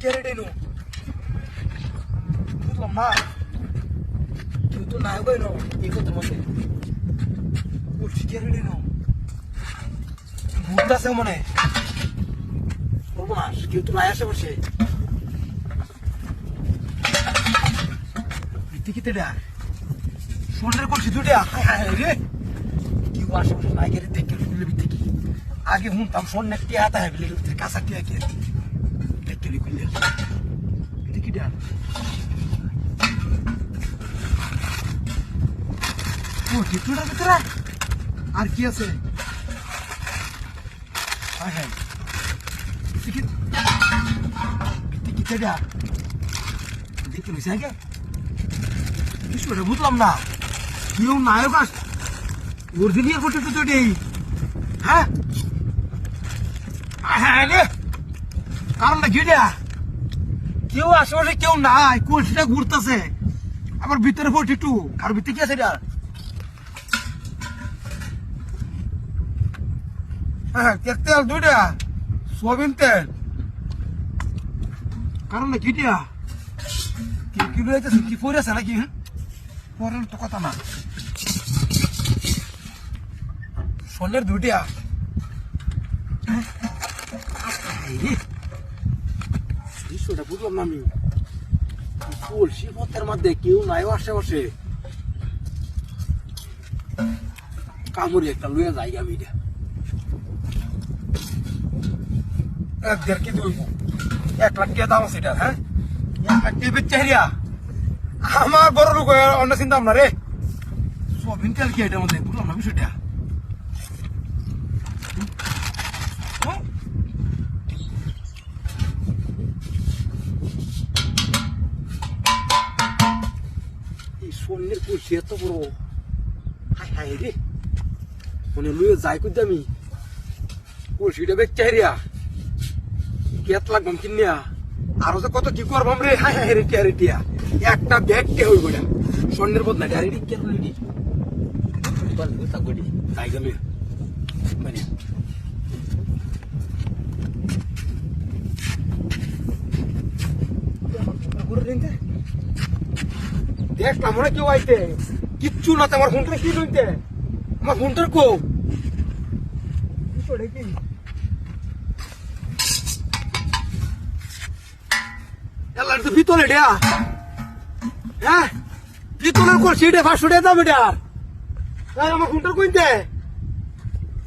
ক্যারেটে no বুঝলাম না কেউ তো নাই গো এই কথার মধ্যে কলসি ক্যারেটে নো ভূত আছে মনে সর্বনাশ কেউ তো নাই আশেপাশে টিকিতে ডাক সোনার কলসি দুটা হায় হায় রে কেউ আশেপাশে নাই গেলে দেখে খুললে থেকে আগে শুনতাম সোনার টিয়া হাতা হয় বলে কাঁচা টিয়া কে দেখে খুললে টিকিটা ও টিকিটার ভিতরে আর কি আছে হায় হায় টিকিট টিকিটটা দেখে লইছে আগে বিষয়টা বুঝলাম না কেউ নায়ক আস অরিজিনাল ফটো তো এটাই হ্যাঁ হ্যাঁ রে কারণটা কি রে কেউ আশেপাশে কেউ নাই কলসিটা ঘুরতেছে আবার ভিতরে ফটো টু আর ভিতরে কি আছে এটা হ্যাঁ তেল দুইটা সোয়াবিন তেল কারণটা কি রে কি রয়েছে কি পরে আছে নাকি পরের তো কথা না সোনের দুইটা দৃশ্যটা বুঝলাম না আমি কলসি পথের মধ্যে কেউ নাই আশেপাশে কামড়ি একটা লুয়ে যাই আমি এটা 1.5 কি 2 1 লাখ টাকা দাম আছে এটা হ্যাঁ 1 লাখ টাকা বেচে হারিয়া আমার বড় লোক অন্য চিন্তা ভাবনা রে সোয়াবিন তেল কি এটার মধ্যে বুঝলাম না বিষয়টা এই সোনের কলসি এত বড় হাই হাই রে মানে লুয়ে যাই করতে আমি কলসিটা বেচে হারিয়া কেত লাগবাম কিনিয়া আরো যে কত কি করবাম রে হাই হাই রে টিয়া একটা ব্যাগ কে হইব না স্বর্ণের বদলা ডাইরেক্ট কে লইডি বল বুঝা গডি তাই গেল মানে দেখলাম মনে কেউ আইতে কিচ্ছু না আমার ফোনটা কি লইতে আমার ফোনটার কো কি এলার তো ভিতরে দেয়া হ্যাঁ পিতলের কলসি এটা 500 টাকা দাম এটা আমার ফোনটার কইতে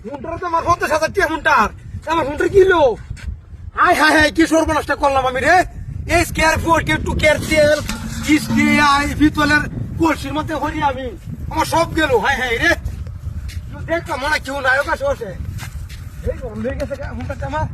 ফোনটার তো আমার 50,000 টাকা ফোনটার আমার ফোনটার কিলো হায় হায় হায় কি সর্বনাশটা করলাম আমি রে এই স্কেয়ার ফোর কে টু কেয়ার তেল আই পিতলের কলসির মধ্যে হরি আমি আমার সব গেল হায় হায় রে দেখলাম মনে কেউ নায়ক আসে এই গরম হয়ে গেছে ফোনটা আমার